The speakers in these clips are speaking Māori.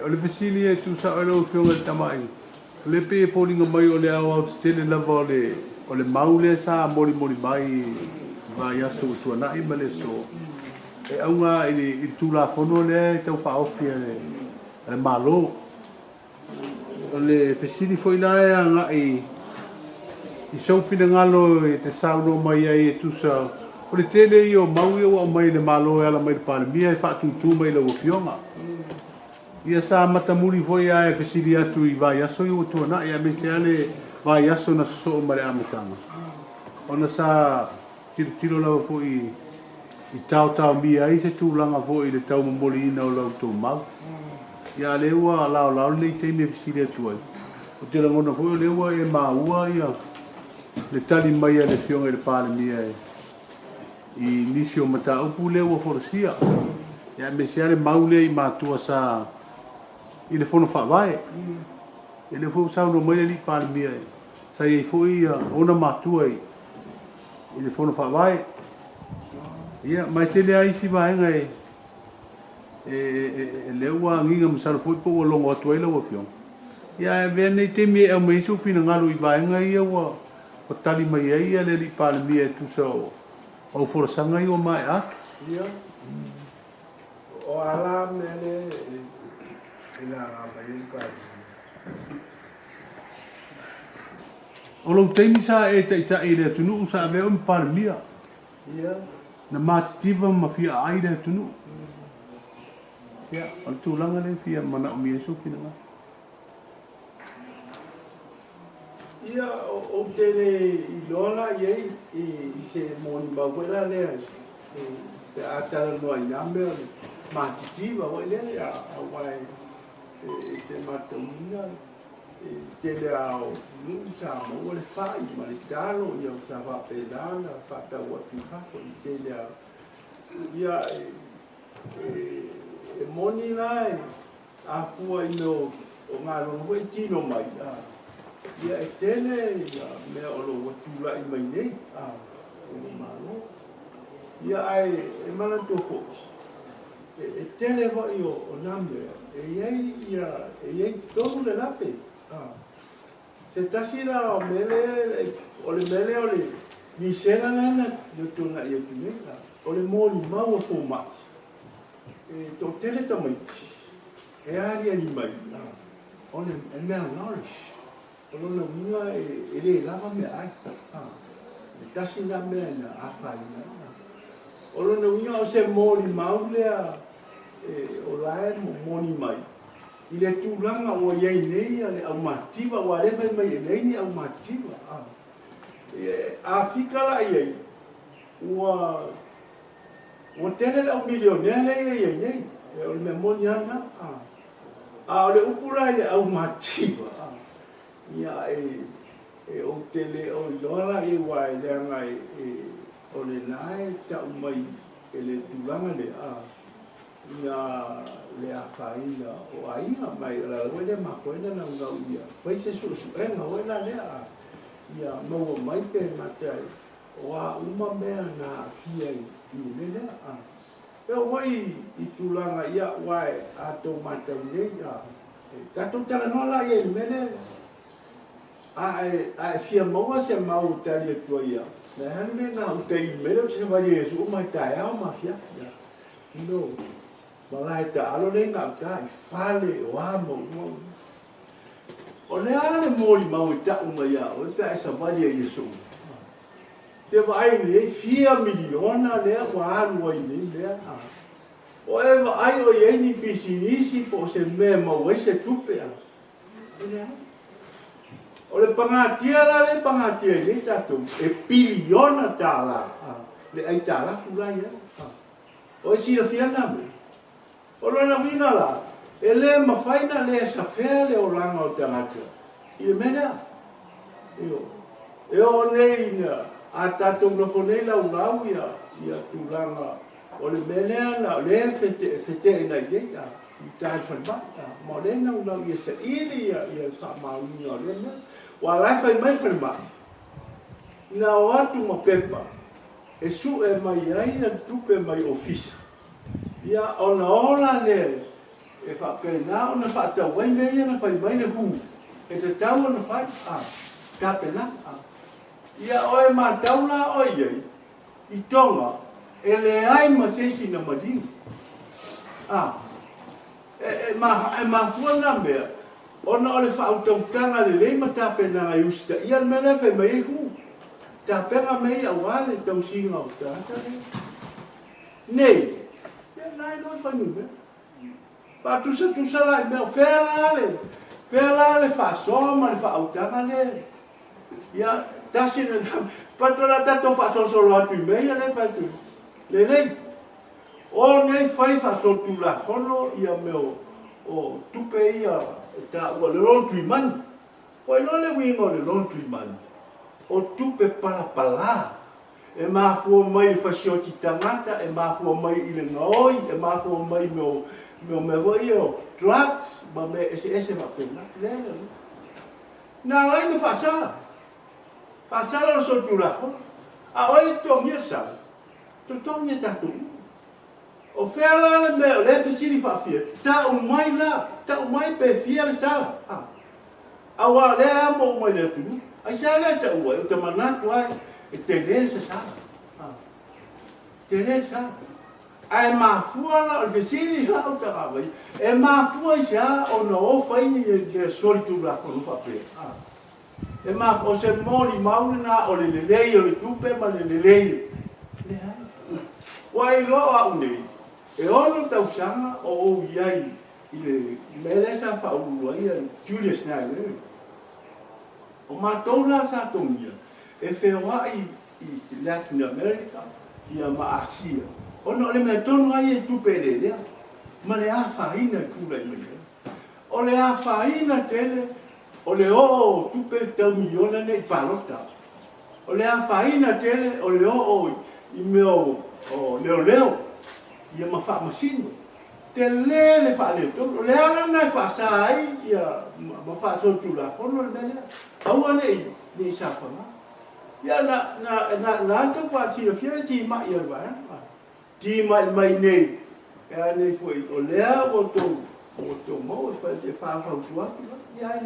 o le fesili e tu sa o le fionga tamai. Le pe fōringa mai o le au te tele lava o le maule sa mori mai vai aso tua nai ma le so. E aunga i tu la fono le tau whaofi le malo. O le fesili foi la e anga i sau fina ngalo e te sauno mai ai e tu sa. O le tele i o maui o mai le malo e ala mai le palemia e whaatutu mai le o fionga. Ia sa matamuri foi a e fesili atu i vai aso i o tua nai a me se ale vai aso na so ma le amatanga. Ona sa tiro lava foi i tau mia ai se tūlanga foi le tau mamoli ina o lau tō mau. Ia leua lao nei teime fesili atu ai. O te langona foi o leua e maua ia le tali mai a le fionga i le palemia i nisi o mata upu leua forosia. Ia me se ale maule i mātua sa i le fono Faavae. E le fo sauno mai le li palemia sa i foi ona mātua i le fono Faavae. Ia mai tele ai si vaenga e leua nginga masalo foi po o longo atu ai lau afiong. Ia e vene te me au meiso fina ngalo i vaenga ia o tali mai ai le li palemia tu sa o forasanga i o mai atu. Ia. O ala mele ina mai pa. O lau teimi sa e ta i le tunu sa veo mi palemia. Ia. Na matitiva ma fia ai le tunu. Ia, o tūlanga le fia mana o mi esu kina nga. Ia o tele i lola iei i se moni mawela lea te atala noa i name matitiva o ele a wai te mataunga tele ao sa mo le fai ma le talo ia sa Faavae lana Faautautaga i tele a ia e moni lai a fua ino o ngā longo i tino mai ia e tele ia mea o lo watula i mai nei o ni malo ia ai e mana tō fōs e tele wa i o name e iei ia e iei tonu le lape se tasi la o mele o le mele o le misena nana le tona i o tuneka o le mōni mau a fō maki e tō tele tamaiti e ari ani mai o le mea nourish o lona minga e le lava mea ai e tasi na mea na awhaina o lona minga o se mōni mau lea o lae mōni mai i le tūlanga o iei nei a le au mativa o arewhai mai e leini au mativa a whikara iei ua tele au milionea nei iei nei o le mea mōni ana a o le upura i le au mativa ia o tele o lola e wai leanga o le nae tau mai e le tūlanga le ia le awhaina o ainga mai la wele makoena na ngau ia pai se suenga wela lea ia maua mai pe matai o a uma mea na fia i lelea e wai i tūlanga ia wai a tō matau nei kato tala nola ia i mele a fia maua se mau tali e tua ia na hane me nga utai i mele se vai Jesu mai tai au ma fia no malai ta alo le nga utai fale o amo o le ala le moli mau i ta uma ia o ta sa vai Jesu te vai le fia miliona le wa anu i le o e ai o ye ni fisinisi po se me mau e se tupea o le pangatia la le pangatia i tatu e piliona tala le ai tala fulai o si la fiana me o lona vina la e le mawhaina le sa fea le o langa o tangata i le mena e o nei a tatu na fonei lau lau ia tūlanga o le mena na le fete ina i deita i tai whanbata ma le nau lau ia sa ili ia whamauini o le mena wa lai fai mai whanma na o atu ma pepa e su e mai ai na tupe mai ofisa ia ona ola le e whapena o na whaatauai mea na whai mai na hu. E te tau na whai, ka pena. Ia oe mā taula o iei, I tonga, e le ai ma sesi na madini. E ma fuana mea, ona o le whautautaga le lei ma tāpena ngai usita, ia le mele whai mai hu. Tāpenga mei au wale tau singa o tāta ne. Nei, ia nai noi whanu mea. Pa tusa lai mea, whea le whaasoma le whautaga le. Ia, tasi na patola tato whaasosolo atu mei a le whatu. Le nei, o nei whai whaasotu la whono ia meo o tupe ia ta ua le lontui mani. O ino le wingo le lontui mani. O tupe palapala. E mafua mai i whasioti tangata, e mafua mai I le ngaoi, e mafua mai meo mewai o drugs, ma me ese mapena. Lele. Nā lai na whaasala. Whaasala o sotu rafo. A oi tongia sa. To tongia tatu. O whela le meo, le whisiri whaafia. Ta umai la, ta umai pe fia le sala. Awa le amo umai le tunu. Ai sa le ta ua, o te manatu ai, e te resa sa. Te resa. Ai mafua la, o whisiri la o ta awai. E mafua I sa, o na o whaini e solitu la kono whapea. E mafua, o se mori maune na, o le lelei, o le tupe, ma le lelei. Le hai. Wai loa au nei. E ono tausanga o o iai, I le melesa whaurua ia, Julius Nyai. O mātou la sa tongia, e whewai I Latin America, ia ma Asia. Ono le mea tonu ai e tupere lea, ma le a whaina kura I mea. O le a whaina tele, o le o tupe tau miliona ne I palota. O le a whaina tele, o le o I meo leo, ia ma wha masino. Te le wha leo tonu, o le ana nai wha sa ai, ia ma wha sotu la kono le mea. Aua nei sa whanga. Ia na anto wha sila whiara ti mai ia rwa. Ti mai nei. Ea nei fwoi o lea o tō mau e wha te whaafautuatu. Ia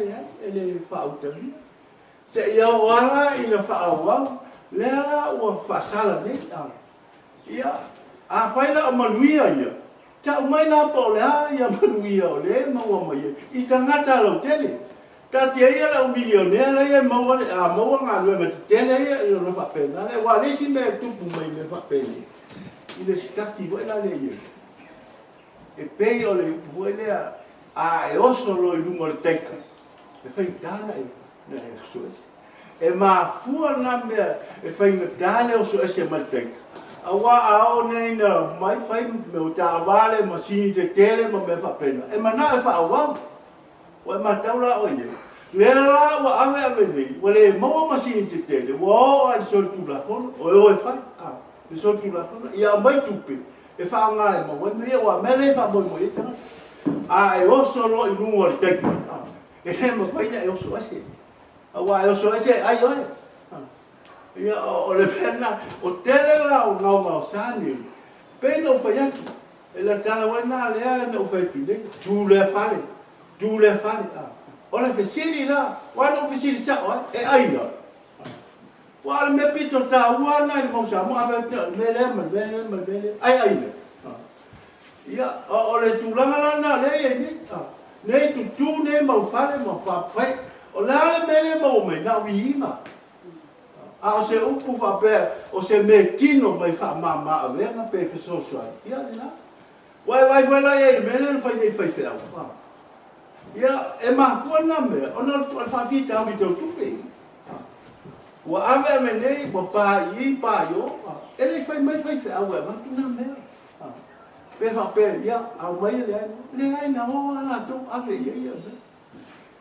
e le whautagia. Se ia o ala I na whaawau. Lea o whaasala nei. Ia a whaina o manuia ia. Ta umai nā pa o lea ia manuia o le maua mai. I tangata lau tele. Ta te ia la milionea ia maua ngā lue ma te tene ia I ona whapena. Wa lesi mea tupu mai me whapene. I le sikaki wai la le ia. E pei o le upuhoi lea a e oso lo I lungo le teika. E whai tāna na e soesi. E mafua na mea e whai matane o soesi ma le teika. A wa ao nei na mai whai me o tā wale ma sini te tele ma me whapena. E mana e whaawau. Wa mataula o ye. Lea wa ave nei. Wa le maua masini te tele. Wa o ai sortu la fono. O e fai. Le sortu la fono. Ia mai tupe. E wha ngā e maua. Mea wa mele wha moi moi etanga. A e oso lo I lungo le teku. E he ma whaina e oso ase. A wa e oso ase ai oe. Ia o le pena. O tele la o ngau ngau sani. Pena o whai atu. E la tala wana lea na o whai pine. Tu le fale. Tu le fale. O le whesiri la. Wana o whesiri sa oa. E aina. Wa le me pito ta wana I mausa. Mo awe mele. Ai aina. Ia o le tūlanga lana le e ni. Nei tu tu ne mau fale mau whapwhai. O le ale mele mau mai na wiima. A o se upu whapea. O se me tino mai whamama a wenga pe whesoswai. Ia ni la. Wai wala e mele le whai nei whai whau. Ia, e mafua na mea, ona o whawhita au I tau tupe. Wa ave me nei, wa pā I pā yo, e rei whai mai whai se au e matu na mea. Pe whapea, ia, au mai le ai na hoa na tō, ave ia.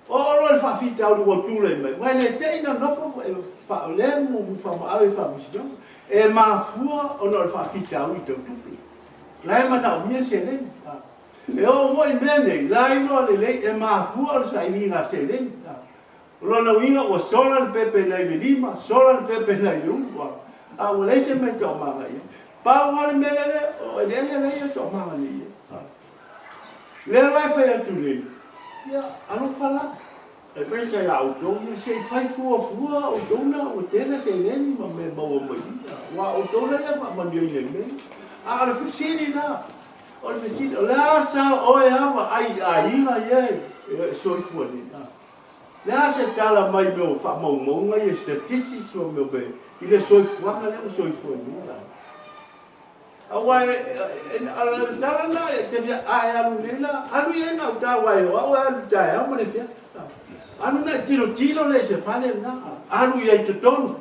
O oro le whawhita au wa tūrei mai, wai le teina nofo, e whao le mo whama awe whamusino, e mafua ona o whawhita au I tau tupe. Lai mana o mia se nei. E o moi mene, lai no le lei, e mafua o sa ininga se lei. Rona winga o sola le pepe nei le lima, sola le pepe nei le uwa. A o lei se me tō manga ia. Pau wale mene le, o e lele lei e tō manga ia. Le lai fai atu nei. Ia, alo whala. E pere sa ia autou, ia se fai fua o tona, o tena se neni, ma me maua mai. Wa o tona ia wha mani ai nei. A ala whisiri na. O le whisiri, o le asa oe hawa, ai a inga iei. E soi fua ni. Le asa tala mai meo wha maunga, ia statistics o meo be. I le soi fua, le o soi fua ni. Awai, ala tala na, te via ai alu nila, alu ia na uta wai o, au alu tai, au mane fia. Anu na tiro le se fane na. Anu ia te tonu.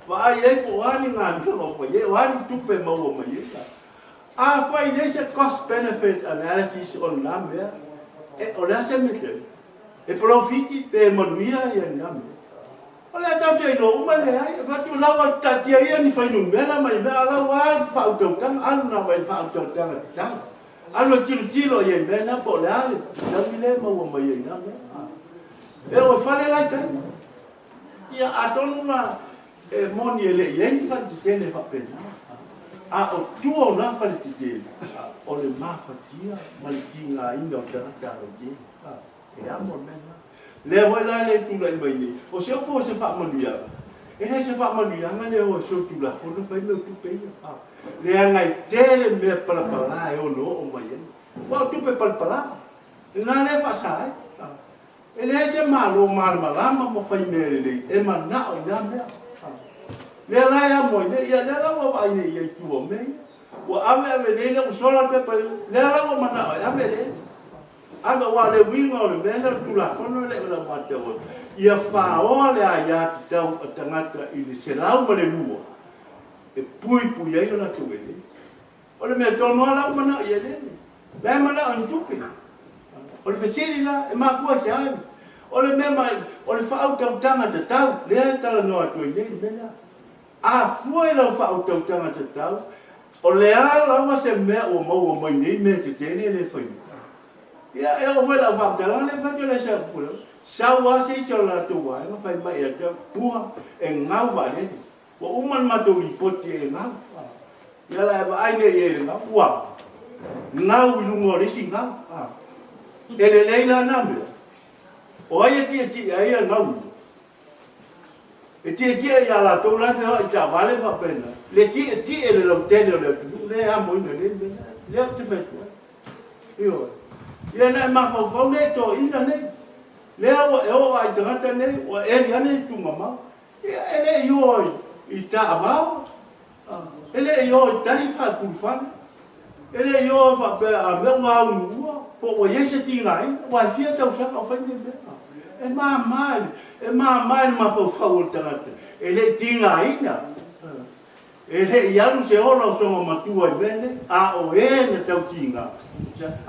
Wa ai e po ani ngā no fo ye, wani tupe maua mai e. A fai nei se cost benefit analysis o na mea. E o la se mete. E profiti pe manuia ia na mea. O le tau te no uma le ai, e fatu lawa tatia ia ni fai numela mai mea ala wa faautautaga, anu na wai faautautaga te tanga. Anu tiro ia mea na po le ale. Tangi le maua mai e na mea. E o fale lai kai. Ia atonu na moni ele iei fale te tene whapena. A o tua o na fale te tene. O le mawhatia, maliti ngā inga o tangata o tene. E amo mena. Lea wai lai le tula i mai nei. O se opo o se whamanuia. E nei se whamanuia ngane o se o tula whono whai meu tupeia. Lea ngai tele mea palapala e o no o mai e. Wa tupe palapala. Nā le whasai. E le se malo malama mo fai mere le e mana o na mea. Le la ya mo ne ya la wa ai ne ye tu o me. Wa ave ne le sola pe pe le la wa mana o ave le. Ave wa le winga o le mena tu la kono le la mate o. Ia fa o le ya ti tau tangata I le se lau ma le lua. E pui ai na tu ele. O le me tono ala mana ye le. La mana on tupi. O le fesiri la e mafua se ai. O le mema, o le whaautautanga Tatau, lea tala noa tui nei mena. A fua la whaautautanga Tatau, o lea lawa se mea o maua mai nei mea te tene le whainu. Ia e o wela whautautanga le whatu le sa pula. Sau ase se o la tua, e mawhai mai e te puha e ngau wa nene. Wa uman mato I poti e ngau. Ia la e wa aine e ngau, ua. Ngau lungo risi ngau. E le leila namea. O ai ti ai ngau. E ti ia la tau la te ta vale fa pena. Le ti e le lo tene le amo ina le te fetu. Io. Ia na ma fa ne to ina ne. Le o ai tangata ne o e ni ane tu mama. Ia ele io I ta ava. Ele io tani fa tu fa. Ele io fa pe a me wa u po o yese ti ngai. Wa fia tau sa ka fa ni be. E mamai ma fau tangata. E le tinga ina. E le iaru se ola so matua I mene, a o e na tau tinga.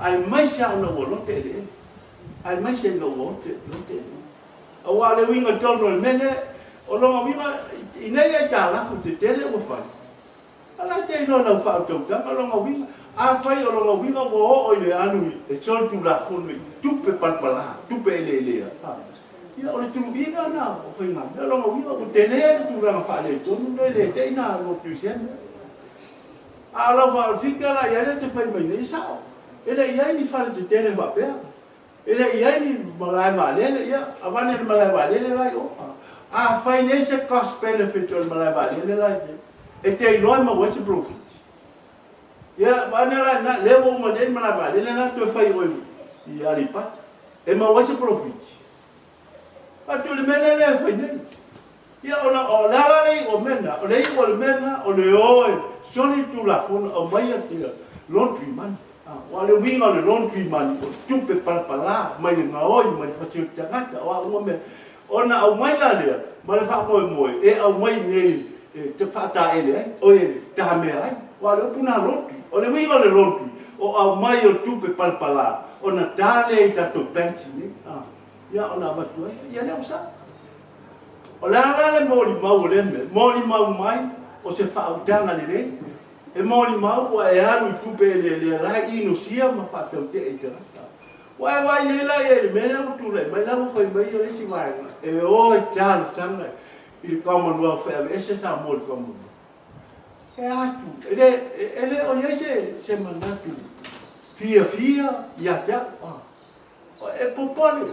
Ai mai sa ona wo te le. Ai mai se no wo te le. O wa le winga tono le mene, o lo winga ina ia tala ku te tele wo fa. Ala te no na fa to ta, lo winga a fai o lo winga wo o le anu e sol tu la khone tupe palpala, tupe le. Ia o le tuluina na o fai ngā. Ia longa winga o tene tu ranga whaale tonu le te ina o tu sene. A lau wha whika la ia te whai mai nei sao. Ele iai ni whale te tene whapea. Ele iai ni malai whalele ia. A wane ni malai whalele lai o. A whai nei se cost benefit o malai whalele lai te. E te iloi ma wese profit. Ia wane lai na lewa o ma nei malai whalele na tu whai oi I aripata. E ma wese profit. Atu le mena le fai nei. Ia ona o lala lei o mena, o lei o le mena, o le oe, soni tu la fona o mai te laundry man. O le winga le laundry man, o tupe palapala, mai le ngaoi, mai le whatiu tangata, o a ua me. Ona au mai la lea, ma le wha moe, e au mai nei, te whata ele ai, o e taha mea ai, o a le upuna laundry, o le winga le laundry, o au mai o tupe palapala, ona tale I tato benchi nei. Ia ona matua, ia ne usa. O la le mori mau le me, mori mau mai, o se whaautanga le rei. E mori mau, o e anu I tupe le rai ino sia ma whaatau te e te rata. O e wai le lai e le mena utu le, mai lau whai mai e resi mai. E o e tālu tanga I Commonwealth whea, e se sa mori Commonwealth. E atu, ele o iei se manatu. fia ia ja e popole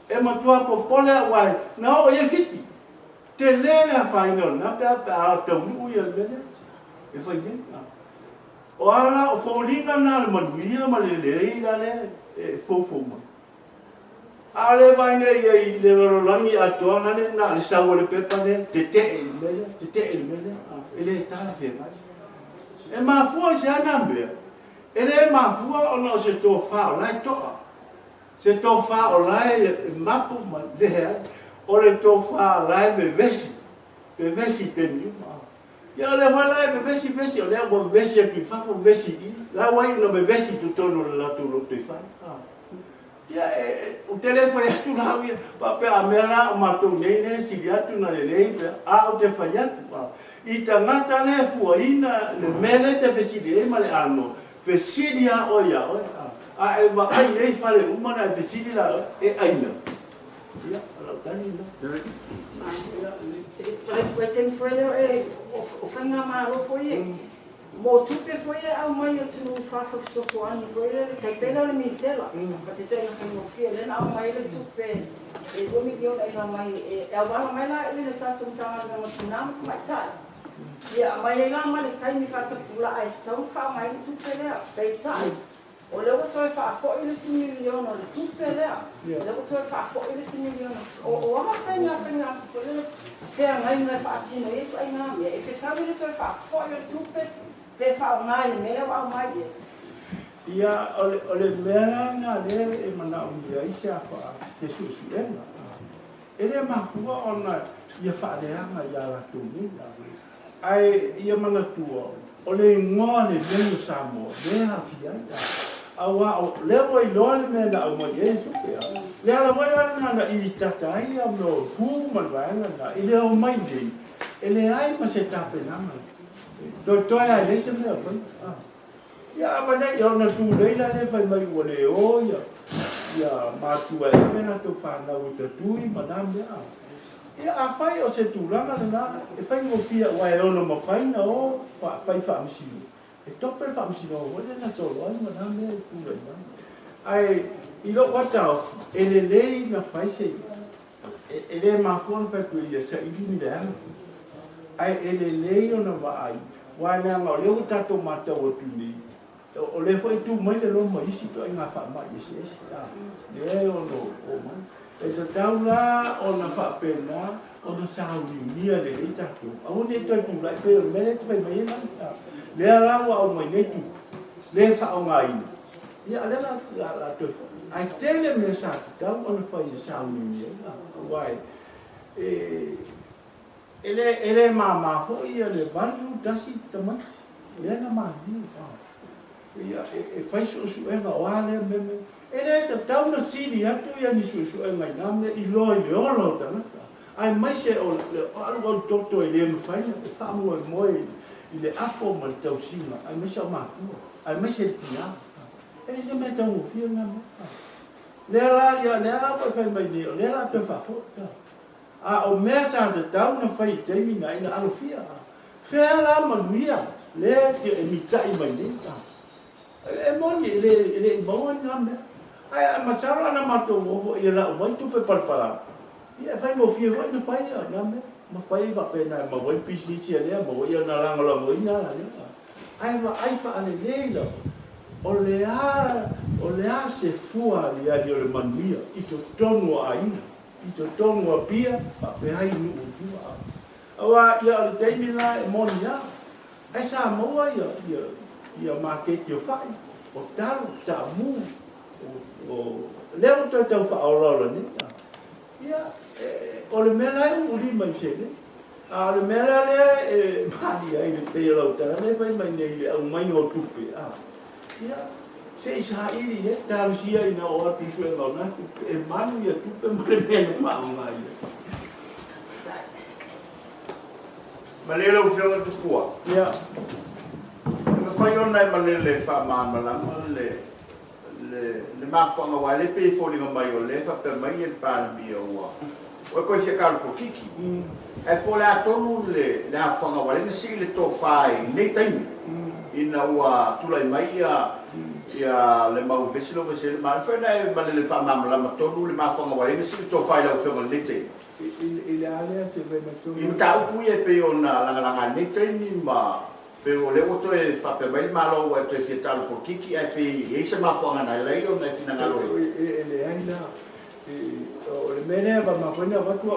e matua popole wai na o e fiti te lena final na pa ta u ia lena e fai ni o ala o folinga na le manuia ma le e fofo ma ale vai nei le langi atoa na le na le sawo le pepa ne te mele ele tala fe mai e ma fua se ana me ele ma fua ona se to fa lai to se to fa o lai mapu ma le o le to fa lai be vesi tenu ya le wala be vesi o le bo vesi ki fa fo vesi la wai no be vesi tu tono la tu lo te fa ya o telefone ya tu na wi pa pe a mera o mato nei si ya tu na le nei a o te fa ya tu i tangata ne fuaina le mele te fesidi ma le ano fesidi a o ya a e va ai nei fale uma na fesidi la e aina ya la tani no Pare ten further o fanga ma ro foi mo tupe foi au mai tu fa so foani foi te pena le misela fa te tena ka mo fia le au mai le tupe e 2 miliona e mai e au mai la le tatu tama no tsunami mai tai ya mai la mai le tai mi fa ta pula ai tau fa mai tupe le pe tai o le o fa fo ile si miliona le tupe le le o fa fo ile si miliona o ma fenga fo le fea ngai ngai fa tino e ai na me e fe tawe le fa fo ile tupe pe fa mai me wa mai ia ole mera na le e mana o ia isa fa se su ele ma fua ona ia fa le anga ia la tu ni ai ia mana tua ole ngone le Samoan le ha fia awa le voi lole me na o mai e su pe le ala voi na i tatai am no pu ma va na ile o mai dei ele ai ma se tape na ma to ai le se me fa ya ma na yo na tu le la le fai mai o le o ya ma tu e me na to fa na o te tui ma na me ya a fai o se tu la na e fai mo fia wa e ono ma fai na o fa msi e tope fa msi no o le na to lo ma na me tu le ai i lo watau ele le na fai se ele ma fon fa tu ia se i ni da ai ele le ona va ai wa na ma le o tato mata o tu ni o le foi tu mai le lo mai si to nga fa mai se le o no o ma e sa taula ona fa pena ona sa ni le tato o ne to tu la pe me le pe mai na le ala o mai ne tu le fa o mai ya le la to ai tele me sa ta ona fa sa ni wai ele ma fo ia le valu tasi tamai le na ma ni ia e fai su e va wale me ele te tau na sini atu ia ni su e mai na me i lo ta na ai mai se o algo toto e le fai e fa mo moi i le apo ma tau sima ai mai se ma ai mai se tia ele se meta o fio na le la ia le la fai mai ni le la te fa fo a o mea sa te tau na fai te mi na ina alo fia fea la manuia le te e mitai mai ni e moni le bonga na me ai ma sara na mato wo ia la mai tu pe palpala ia fai mo fia vai na fai na me ma fai va pe na ma voi pisi si le ma ia na la ngola mo ina ai fa ale le o le a se fua li a le manuia i to tonu aina i to tonu a pia pa pe hai nu utua awa ia le teimi la e moni ya ai sa moa ia market yo fai o talo ta mu o leo to tau fa ora ni ia o le mela u li mai se ne a le mela le mani ai le pe lo ta le fai mai nei le au mai o tupe ia se sa ili e talo sia ina o ati su e na e manu ia tupe mo le mena ma mai Malelo fio Tupua. ia Ma fai ona malele fa malama le mafanga wa le pe fo linga mai o le fa pe mai el pa mi o wa. O ko se kal ko kiki. E po la tonu le la fanga wa le si le to fai le tai. ina ua tulai mai ia le mau vesilo vesile mai fa na ma le fa ma la ma tolu le ma fa ma wale vesilo to fa la fe nete ile ale te ve ma tolu i ta u ye pe ona la nete ni ma pe o le oto e fa pe mai ma lo e te fietalo por kiki e pe e se ma fa na le yo na fina na lo ele ai la o le mene va ma pona va tu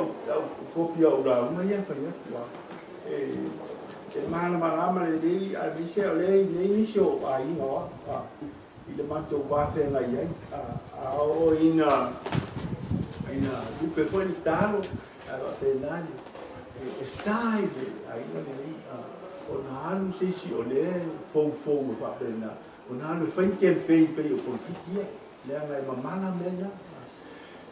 copia ora una ya fa ya e mana malama le dei a vise le ni sho ai no ile ma to ba fe na ia o ina tu pe poi talo a te nani e sai ai no le o na nu se si o le fo fa pe na o na nu fa ke pe o por ki le ana ma mana me ya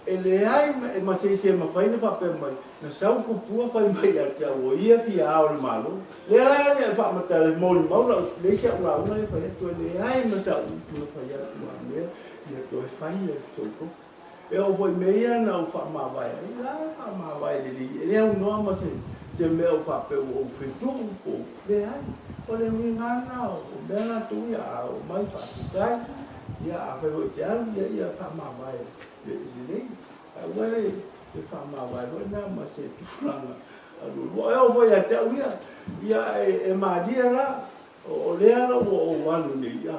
ele ai ma se ma fa ina fa pe mai na sau ku pua fa mai ya ka o ia fi a o malo le ai ne fa ma ta mo le se ua una le fa to le ai ma sa tu fa ya tu a me ya to fa ia so ko e o voi meia na o fa ma vai la ma vai le e no ma se me o fa pe o fitu o fe ai o le ngana o bela tu ya o mai fa dai ya a pe o ya fa ma vai le wale e fa ma vai na ma se tu flanga o voi a te ia e ma dia la o le ala o wanu ni ya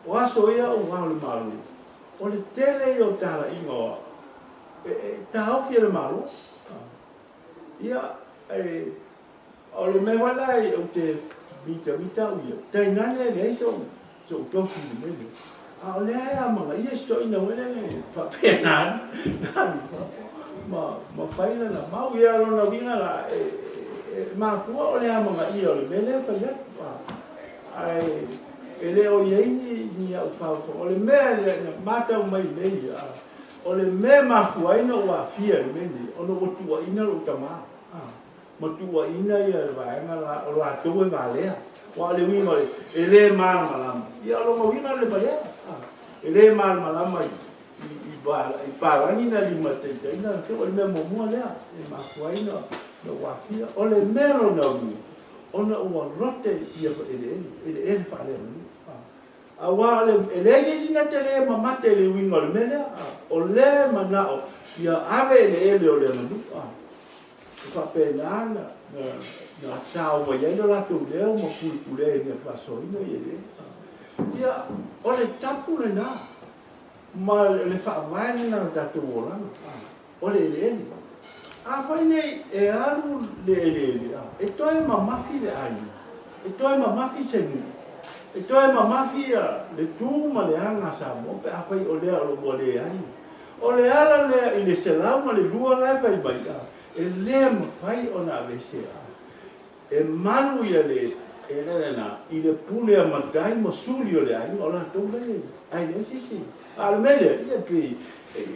o aso ia o wanu malu o le tele o tala ingoa ta hau fia malo ia o le me wala o te vita uia tai nane le so tofi me a o le a manga ia sto ina wele fa pena ma faila na mau ia lo na vinga la ma fu o le a manga ia o le mele fa ia ai ele o ye ni au fa o le me le mata mai me ia o le me mafua ina ua fia le meni o no tua ina lo tama ma tua ina ia vaenga la o la tau e valea wa le winga ele mal malama ia lo mo winga le valea ele mal malama i para ni na lima tente ina o le me mo mo le e mafua ina no ua fia o le me lo na wi ona ua rote ia ele fa le awa le se singa tele mama tele winga le mele o le mana o ia ave le o le manu fa pena na sao mo ia no la tu le mo pule ne fa so ino ia ia o le tapu le na ma le fa vai na da tu ola o le a fa nei e alu le e toi mama fi le ai e toi mama fi se ni e toi mafia le tu ma le anga sa mo pe a fai o le alo mo le ai o le ala le ile se la ma le dua la fai bai e le ma fai ona vese e manu ia le e na ile pule a matai mo suli o le ai o la to le ai le si al mele ia pe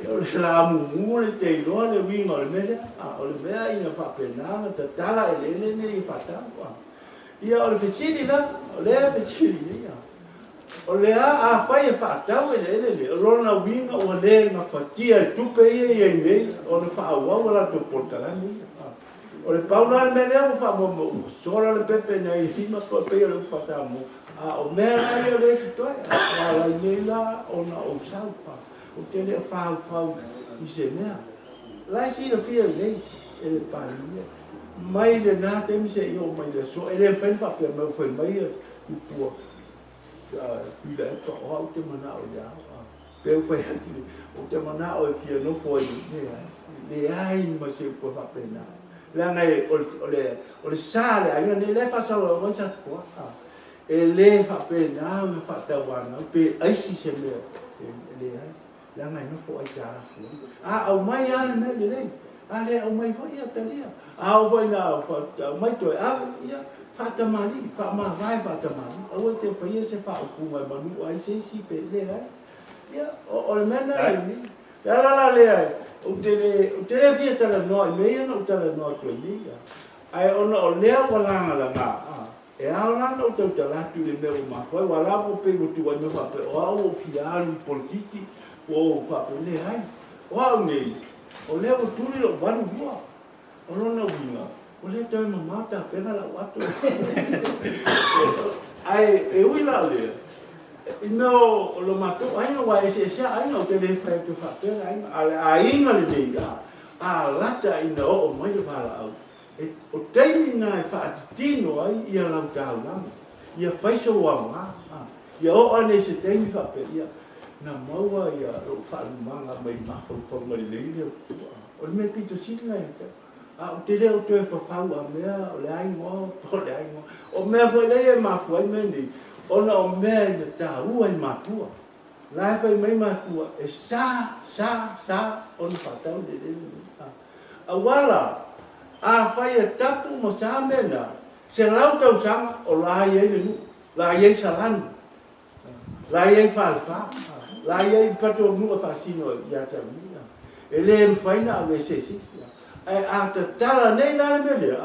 o le la mu le te lo le winga le mele o le mea ina fa pena ta tala ele ne i fa ta ia o le fesili la o le fesili ia o le a fai e whaatau ele o lona winga o le na fatia tupe ia nei o le whaawau la tu portalani o le paula le mele o wha sora le pepe nei hima pa pe o le whaatamu o mea ia o le kitoa a la inela o na o saupa o tele whaau i se mea lai si la fia nei e le paria mai le na te mi se io mai le so ele fa fa per me foi mai Tupua pila to o te mana o ya pe foi o te mana o fia no foi le ai ma se po fa pena la ngai o le sale ai ne le fa sa o sa po e le fa pena no fa ta wana pe ai si se me le ai la ngai no fo ai ja au mai ana me le ale o mai foi a talia au foi na mai to ia fata mali fa ma vai fata mali o te foi se fa ku mai manu ai se si pe le ia o le mena ni la le o te fia tala no me no tala no to ia ai ona o le wala la nga e ala no te tala tu le me ma foi wala po pe tu wa no fa pe o fiaru politiki o fa pe le ai o nei o le o turi lo baru bua o no na winga o le toi mamata pena la watu ai e ui la le no lo mato ai no wa ese ai no te le fai tu fa pe ai na le dei a lata ina o mai le pala au o teini na fa tino ai ia la tau na ia fai so wa ma ia o ane se teini fa pe ia na maua ia ro fa manga mai ma fo mai le ile o me pito sila o te leo te fa fa wa me o le ai mo o me foi le ma foi me ni ona o me de ta u ai ma tua la fai mai ma tua e sa on fa ta de a wala a fai e tapu mo sa me na se lau tau sanga o la ye ni la ye salan la ye fa la ye pato mu fa sino ya ta mi e le fai na me se ai a te tala nei na me le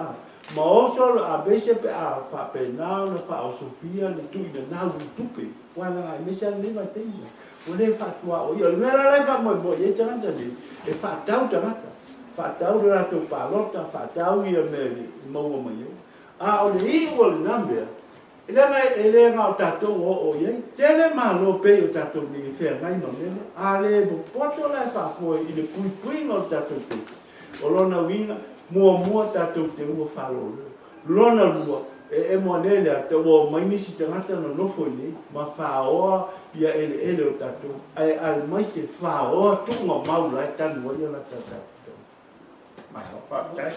ma o so a bese pe a fa pe na no fa o sofia le tu ina na u tupe wala ai me sa le ma te o le fa tua o yo me la fa mo ye tanga ni e fa tau ta mata fa tau la to pa lota fa tau ia me mo mo yo o le i o le nambe ele nga o tato o ye tele ma lo pe o tato ni fe ngai no le ale bo poto la fa po i le pui no tato pe o lona winga mua tatou te ua whalo lona lua e mo nele a te ua mai nisi te ngata no nofo nei ma whaoa ia ele o tatou ai mai se whaoa tunga mau lai tanu o ia la tatou mai o whaautaga